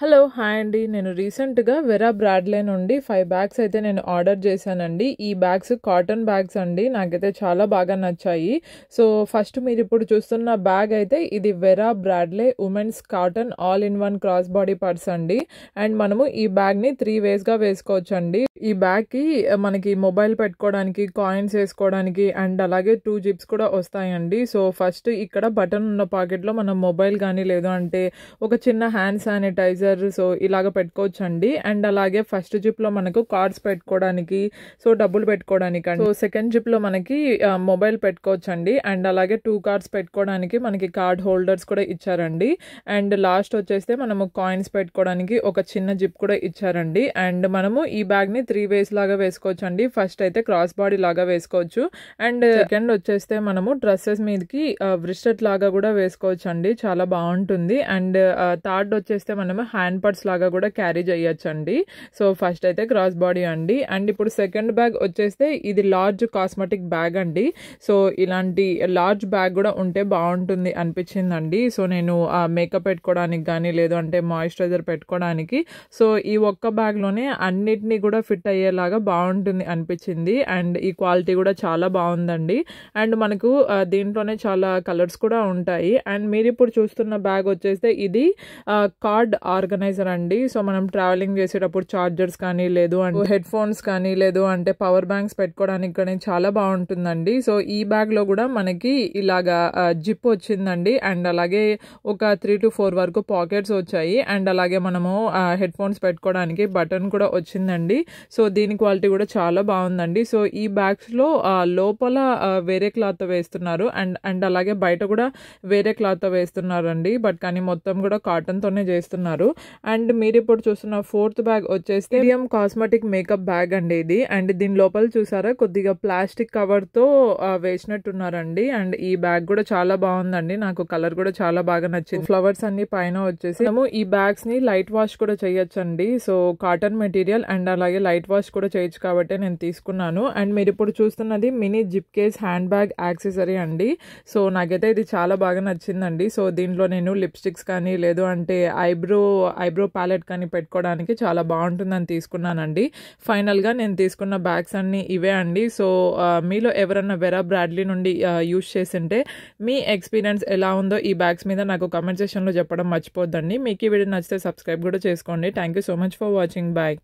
Hello! Hi అండి. నేను రీసెంట్‌గా వెరా బ్రాడ్లే నుండి 5 బ్యాగ్స్ అయితే నేను ఆర్డర్ చేశానండి. ఈ బ్యాగ్స్ కాటన్ బ్యాగ్స్ అండి. నాకైతే చాలా బాగా నచ్చాయి. సో, ఫస్ట్ మీరిప్పుడు చూస్తున్న బ్యాగ్ అయితే ఇది Vera Bradley women's cotton all in one cross body purse అండి. అండ్ మనము ఈ బ్యాగ్‌ని 3 వేస్‌గా వేసుకోవచ్చండి. ఈ బ్యాగ్‌కి మనకి మొబైల్ పెట్టుకోవడానికి, కాయిన్స్ ఏసుకోవడానికి అండ్ అలాగే 2 జిప్స్ కూడా వస్తాయండి. సో, ఫస్ట్ ఇక్కడ బటన్ ఉన్న పాకెట్‌లో మనం మొబైల్ గానీ, లేదు అంటే ఒక చిన్న హ్యాండ్ శానిటైజర్ సో, ఇలాగ పెట్టుకోవచ్చండి. అండ్ అలాగే ఫస్ట్ జిప్‌లో మనకు కార్డ్స్ పెట్టుకోవడానికి, సో, డబ్బులు పెట్టుకోవడానికండి. సో, సెకండ్ జిప్‌లో మనకి మొబైల్ పెట్టుకోవచ్చండి. అండ్ అలాగే 2 కార్డ్స్ పెట్టుకోవడానికి మనకి కార్డ్ హోల్డర్స్ కూడా ఇచ్చారండి. అండ్ లాస్ట్ వచ్చేస్తే మనము కాయిన్స్ పెట్టుకోవడానికి ఒక చిన్న జిప్ కూడా ఇచ్చారండి. అండ్ మనము ఈ బ్యాగ్‌ని 3 వేస్ లాగా వేసుకోవచ్చండి. ఫస్ట్ అయితే క్రాస్ బాడీ లాగా వేసుకోవచ్చు. అండ్ సెకండ్ వచ్చేస్తే మనము డ్రెసెస్ మీదకి వ్రిస్టెట్ లాగా కూడా వేసుకోవచ్చండి. చాలా బాగుంటుంది. అండ్ థర్డ్ వచ్చేస్తే మనము హ్యాండ్ పర్స్ లాగా కూడా క్యారీ చేయొచ్చండి. సో, ఫస్ట్ అయితే క్రాస్ బాడీ అండి. అండ్ ఇప్పుడు సెకండ్ బ్యాగ్ వచ్చేస్తే ఇది లార్జ్ కాస్మెటిక్ బ్యాగ్ అండి. సో, ఇలాంటి లార్జ్ బ్యాగ్ కూడా ఉంటే బాగుంటుంది అనిపించిందండి. సో, నేను మేకప్ పెట్టుకోవడానికి కానీ, లేదు అంటే మాయిశ్చరైజర్ పెట్టుకోవడానికి, సో, ఈ ఒక్క బ్యాగ్లోనే అన్నిటినీ కూడా ఫిట్ అయ్యేలాగా బాగుంటుంది అనిపించింది. అండ్ ఈ క్వాలిటీ కూడా చాలా బాగుందండి. అండ్ మనకు దీంట్లోనే చాలా కలర్స్ కూడా ఉంటాయి. అండ్ మీరు ఇప్పుడు చూస్తున్న బ్యాగ్ వచ్చేస్తే ఇది కార్డ్ ఆర్గనైజర్ అండి. సో, మనం ట్రావెలింగ్ చేసేటప్పుడు చార్జర్స్ కానీ, లేదు అంటే హెడ్ ఫోన్స్ కానీ, లేదు అంటే పవర్ బ్యాంక్స్ పెట్టుకోవడానికి కానీ చాలా బాగుంటుందండి. సో, ఈ బ్యాగ్లో కూడా మనకి ఇలాగా జిప్ వచ్చిందండి. అండ్ అలాగే ఒక 3 to 4 వరకు పాకెట్స్ వచ్చాయి. అండ్ అలాగే మనము హెడ్ ఫోన్స్ పెట్టుకోవడానికి బటన్ కూడా వచ్చిందండి. సో, దీని క్వాలిటీ కూడా చాలా బాగుందండి. సో, ఈ బ్యాగ్స్లో లోపల వేరే క్లాత్తో వేస్తున్నారు. అండ్ అలాగే బయట కూడా వేరే క్లాత్తో వేస్తున్నారండి. బట్ కానీ మొత్తం కూడా కాటన్తోనే చేస్తున్నారు. అండ్ మీరు ఇప్పుడు చూస్తున్న ఫోర్త్ బ్యాగ్ వచ్చేసి మీడియం కాస్మెటిక్ మేకప్ బ్యాగ్ అండి ఇది. అండ్ దీని లోపల చూసారా కొద్దిగా ప్లాస్టిక్ కవర్తో వేసినట్టున్నారండి. అండ్ ఈ బ్యాగ్ కూడా చాలా బాగుందండి. నాకు కలర్ కూడా చాలా బాగా నచ్చింది. ఫ్లవర్స్ అన్ని పైన వచ్చేసి మనము ఈ బ్యాగ్స్ ని లైట్ వాష్ కూడా చేయొచ్చండి. సో, కాటన్ మెటీరియల్ అండ్ అలాగే లైట్ వాష్ కూడా చేయొచ్చు కాబట్టి నేను తీసుకున్నాను. అండ్ మీరు ఇప్పుడు చూస్తున్నది mini zip case hand bag accessory అండి. సో, నాకైతే ఇది చాలా బాగా నచ్చిందండి. సో, దీంట్లో నేను లిప్స్టిక్స్ కానీ, లేదు అంటే ఐబ్రో ప్యాలెట్ కానీ పెట్టుకోవడానికి చాలా బాగుంటుందని తీసుకున్నానండి. ఫైనల్గా నేను తీసుకున్న బ్యాగ్స్ అన్నీ ఇవే అండి. సో, మీలో ఎవరన్నా వెరా బ్రాడ్లీ నుండి యూజ్ చేసింటే మీ ఎక్స్పీరియన్స్ ఎలా ఉందో ఈ బ్యాగ్స్ మీద నాకు కమెంట్ సెక్షన్లో చెప్పడం మర్చిపోద్దండి. మీకు ఈ వీడియో నచ్చితే సబ్స్క్రైబ్ కూడా చేసుకోండి. Thank you so much for watching. Bye.